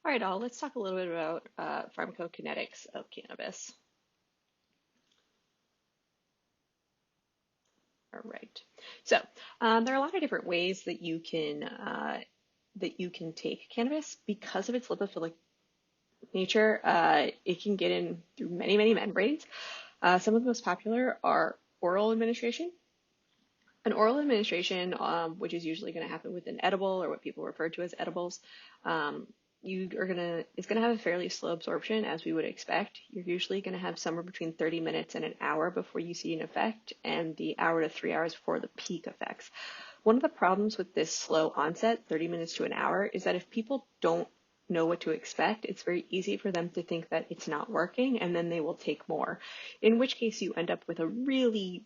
All right, all. Let's talk a little bit about pharmacokinetics of cannabis. All right. So there are a lot of different ways that you can take cannabis because of its lipophilic nature. It can get in through many membranes. Some of the most popular are oral administration. An oral administration, which is usually going to happen with an edible or what people refer to as edibles, um, it's gonna have a fairly slow absorption as we would expect. You're usually gonna have somewhere between 30 minutes and an hour before you see an effect, and the hour to 3 hours before the peak effects. One of the problems with this slow onset, 30 minutes to an hour, is that if people don't know what to expect, it's very easy for them to think that it's not working and then they will take more. In which case you end up with a really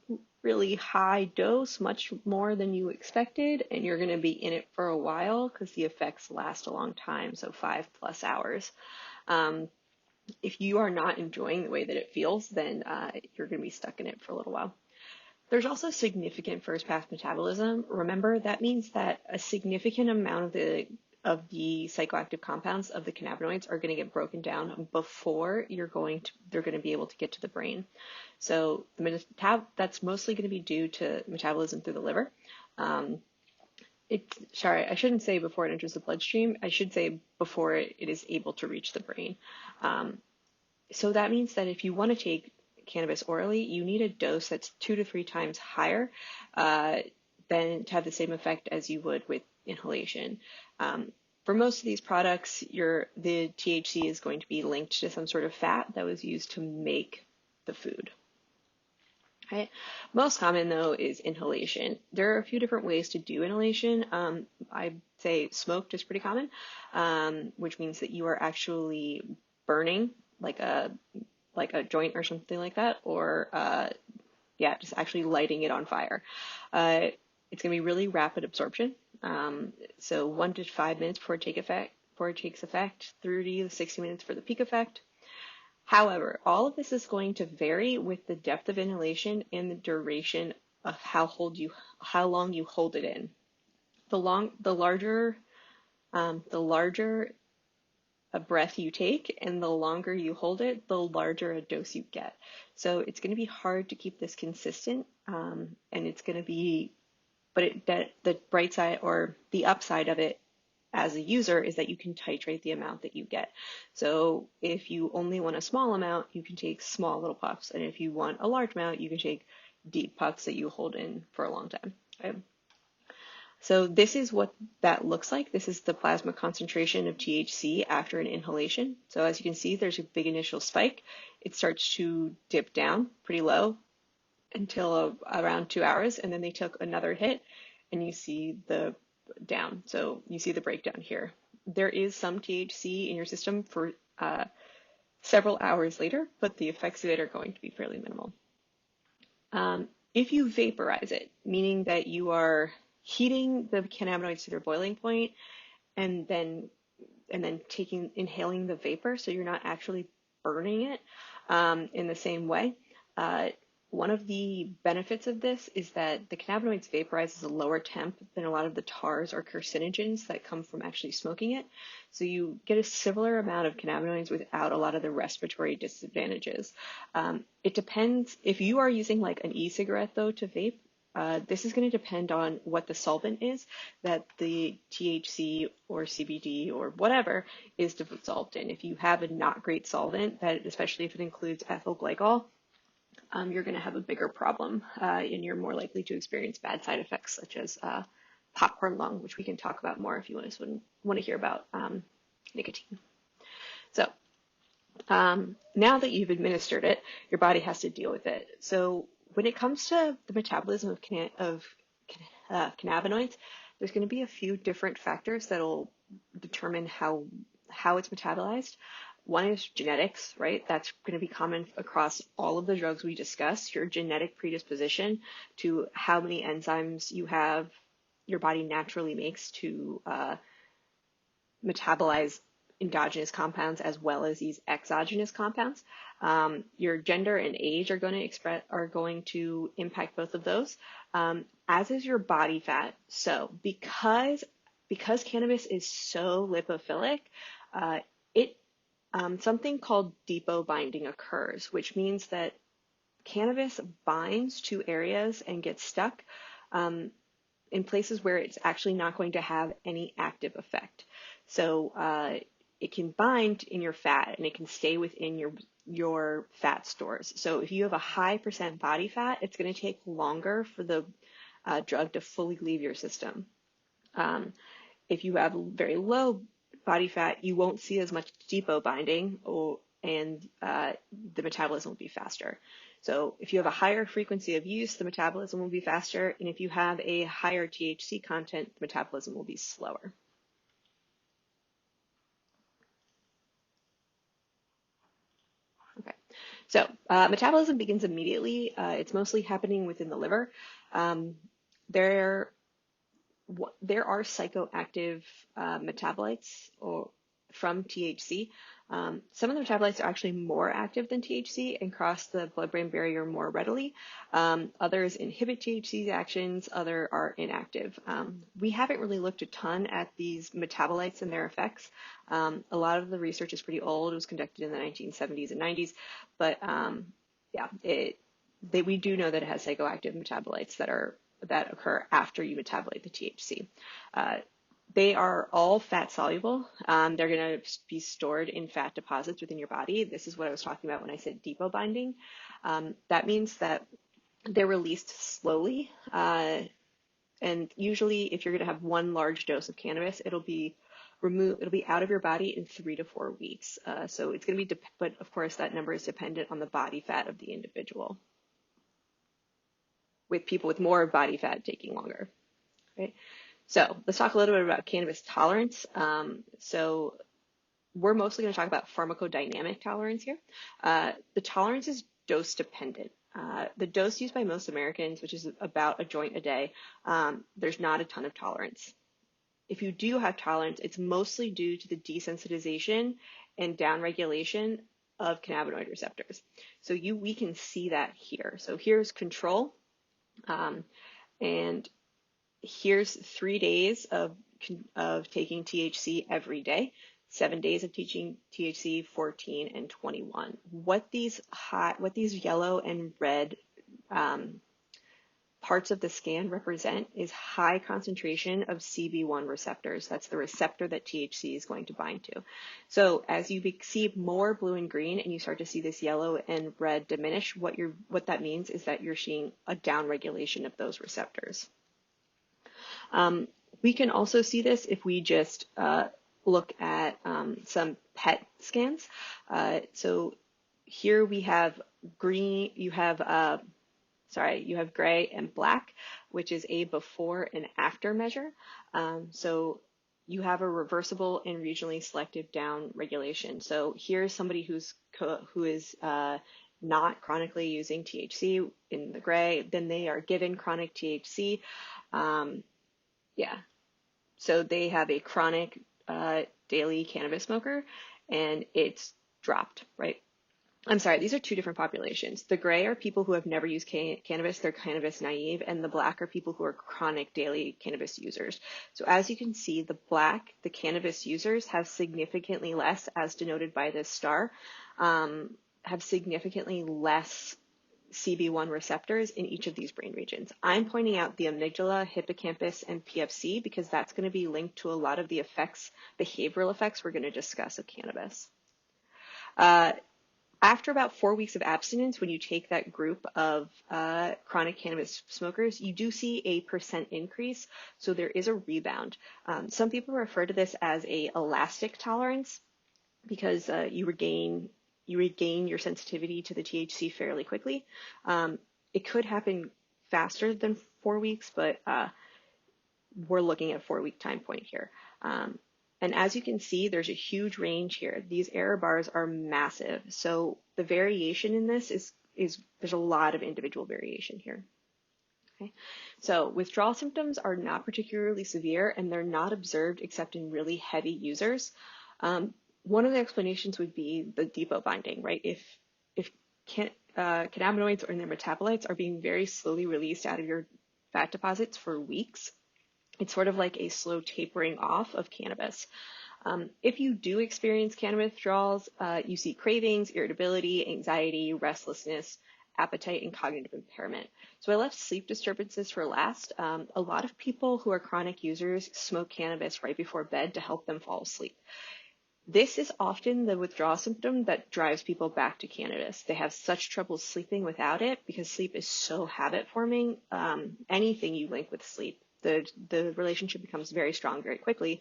high dose, much more than you expected, and you're going to be in it for a while because the effects last a long time, so 5+ hours. Um, if you are not enjoying the way that it feels, then you're going to be stuck in it for a little while. There's also significant first pass metabolism. Remember, that means that a significant amount of the psychoactive compounds of the cannabinoids are going to get broken down before they're going to be able to get to the brain. So that's mostly going to be due to metabolism through the liver. Um, Sorry, I shouldn't say before it enters the bloodstream. I should say before it is able to reach the brain. Um, so that means that if you want to take cannabis orally, you need a dose that's 2 to 3 times higher uh, than to have the same effect as you would with inhalation. Um, for most of these products, the THC is going to be linked to some sort of fat that was used to make the food. Right? Most common though is inhalation. There are a few different ways to do inhalation. I'd say smoked is pretty common, which means that you are actually burning like a joint or something like that, or yeah, just actually lighting it on fire. It's going to be really rapid absorption. So 1 to 5 minutes before it takes effect, 30 to 60 minutes for the peak effect. However, all of this is going to vary with the depth of inhalation and the duration of how long you hold it in. The larger a breath you take and the longer you hold it, the larger a dose you get. So it's going to be hard to keep this consistent, and it's going to be, the bright side or the upside of it as a user is that you can titrate the amount that you get. So if you only want a small amount, you can take small little puffs, and if you want a large amount, you can take deep puffs that you hold in for a long time. Okay? So this is what that looks like. This is the plasma concentration of THC after an inhalation. So as you can see, there's a big initial spike. It starts to dip down pretty low until around 2 hours, and then they took another hit, and you see the down. So you see the breakdown here. There is some THC in your system for several hours later, but the effects of it are going to be fairly minimal. If you vaporize it, meaning that you are heating the cannabinoids to their boiling point and then inhaling the vapor, so you're not actually burning it in the same way. One of the benefits of this is that the cannabinoids vaporize at a lower temp than a lot of the tars or carcinogens that come from actually smoking it. So you get a similar amount of cannabinoids without a lot of the respiratory disadvantages. It depends. If you are using like an e-cigarette though to vape, this is going to depend on what the solvent is that the THC or CBD or whatever is dissolved in. If you have a not great solvent, that especially if it includes ethyl glycol, you're going to have a bigger problem, and you're more likely to experience bad side effects such as popcorn lung, which we can talk about more if you want to hear about nicotine. So now that you've administered it, your body has to deal with it. So when it comes to the metabolism of cannabinoids, there's going to be a few different factors that'll determine how it's metabolized. One is genetics, right? That's going to be common across all of the drugs we discuss. Your genetic predisposition to how many enzymes your body naturally makes to metabolize endogenous compounds as well as these exogenous compounds. Your gender and age are going to impact both of those, as is your body fat. So because because cannabis is so lipophilic, it something called depot binding occurs, which means that cannabis binds to areas and gets stuck in places where it's actually not going to have any active effect. So it can bind in your fat and it can stay within your fat stores. So if you have a high percent body fat, it's going to take longer for the drug to fully leave your system. If you have very low body fat, you won't see as much depot binding, and the metabolism will be faster. So if you have a higher frequency of use, the metabolism will be faster, and if you have a higher THC content, the metabolism will be slower. Okay, so metabolism begins immediately. It's mostly happening within the liver. There are psychoactive metabolites from THC. Some of the metabolites are actually more active than THC and cross the blood-brain barrier more readily. Others inhibit THC's actions, others are inactive. We haven't really looked a ton at these metabolites and their effects. A lot of the research is pretty old. It was conducted in the 1970s and 90s, but we do know that it has psychoactive metabolites that occur after you metabolite the THC. They are all fat soluble. They're going to be stored in fat deposits within your body. This is what I was talking about when I said depot binding. That means that they're released slowly. And usually if you're going to have one large dose of cannabis, it'll be out of your body in 3 to 4 weeks. So it's going to be, but of course that number is dependent on the body fat of the individual, with people with more body fat taking longer, right? So let's talk a little bit about cannabis tolerance. So we're mostly going to talk about pharmacodynamic tolerance here. The tolerance is dose dependent. The dose used by most Americans, which is about a joint a day, there's not a ton of tolerance. If you do have tolerance, it's mostly due to the desensitization and downregulation of cannabinoid receptors. So we can see that here. So here's control, and here's 3 days of taking THC every day, 7 days of teaching THC, 14 and 21. What these yellow and red parts of the scan represent is high concentration of CB1 receptors. That's the receptor that THC is going to bind to. So as you see more blue and green and you start to see this yellow and red diminish, what that means is that you're seeing a downregulation of those receptors. We can also see this if we just look at some PET scans. So here we have green, you have gray and black, which is a before and after measure. So you have a reversible and regionally selective down regulation. So here's somebody who is not chronically using THC in the gray, then they are given chronic THC. So they have a chronic daily cannabis smoker and it's dropped, right? I'm sorry, these are two different populations. The gray are people who have never used cannabis, they're cannabis naive, and the black are people who are chronic daily cannabis users. So as you can see, the cannabis users have significantly less, as denoted by this star, have significantly less CB1 receptors in each of these brain regions. I'm pointing out the amygdala, hippocampus, and PFC because that's going to be linked to a lot of the behavioral effects we're going to discuss of cannabis. After about 4 weeks of abstinence, when you take that group of chronic cannabis smokers, you do see a % increase, so there is a rebound. Some people refer to this as a elastic tolerance because you regain your sensitivity to the THC fairly quickly. It could happen faster than 4 weeks, but we're looking at a 4-week time point here. And as you can see, there's a huge range here. These error bars are massive. So the variation in this is there's a lot of individual variation here. Okay. So withdrawal symptoms are not particularly severe and they're not observed except in really heavy users. One of the explanations would be the depot binding, right? If cannabinoids or their metabolites are being very slowly released out of your fat deposits for weeks, It's sort of like a slow tapering off of cannabis. If you do experience cannabis withdrawals, you see cravings, irritability, anxiety, restlessness, appetite, and cognitive impairment. So I left sleep disturbances for last. A lot of people who are chronic users smoke cannabis right before bed to help them fall asleep. This is often the withdrawal symptom that drives people back to cannabis. They have such trouble sleeping without it because sleep is so habit forming. Anything you link with sleep, the relationship becomes very strong very quickly.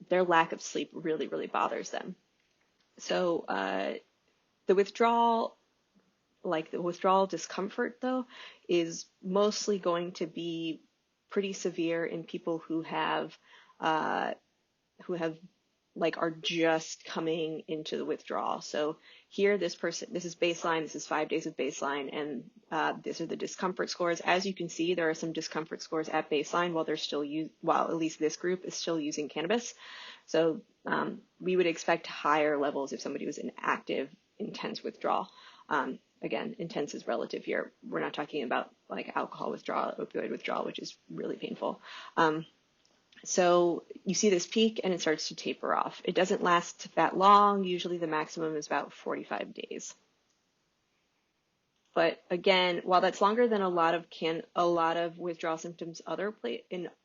Their lack of sleep really, really bothers them. So the withdrawal, like the withdrawal discomfort though, is mostly going to be pretty severe in people who have uh, like are just coming into the withdrawal. So here, this is baseline. This is 5 days of baseline, and these are the discomfort scores. As you can see, there are some discomfort scores at baseline while at least this group is still using cannabis. So we would expect higher levels if somebody was in active, intense withdrawal. Again, intense is relative here. We're not talking about like alcohol withdrawal, opioid withdrawal, which is really painful. So you see this peak and it starts to taper off. It doesn't last that long. Usually the maximum is about 45 days. But again, while that's longer than a lot of withdrawal symptoms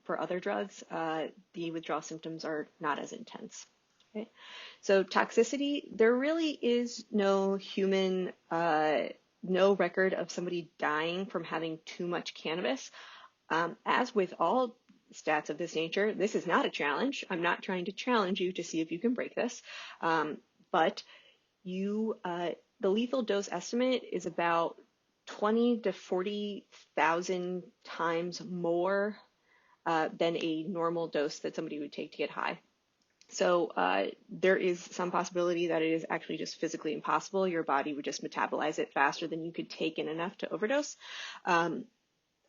for other drugs, the withdrawal symptoms are not as intense. Okay? So toxicity, there really is no record of somebody dying from having too much cannabis. As with all stats of this nature, this is not a challenge. I'm not trying to challenge you to see if you can break this, but the lethal dose estimate is about 20 to 40,000 times more than a normal dose that somebody would take to get high. So there is some possibility that it is actually just physically impossible. Your body would just metabolize it faster than you could take in enough to overdose.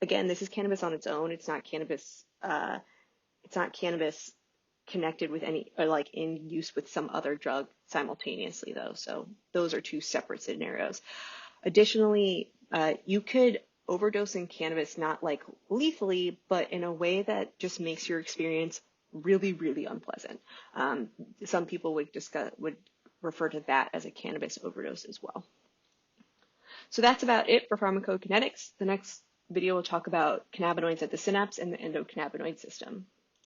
Again, this is cannabis on its own. It's not cannabis. It's not cannabis connected with any or like in use with some other drug simultaneously, though. So those are two separate scenarios. Additionally, you could overdose in cannabis not like lethally, but in a way that just makes your experience really, really unpleasant. Some people would refer to that as a cannabis overdose as well. So that's about it for pharmacokinetics. The next video will talk about cannabinoids at the synapse and the endocannabinoid system.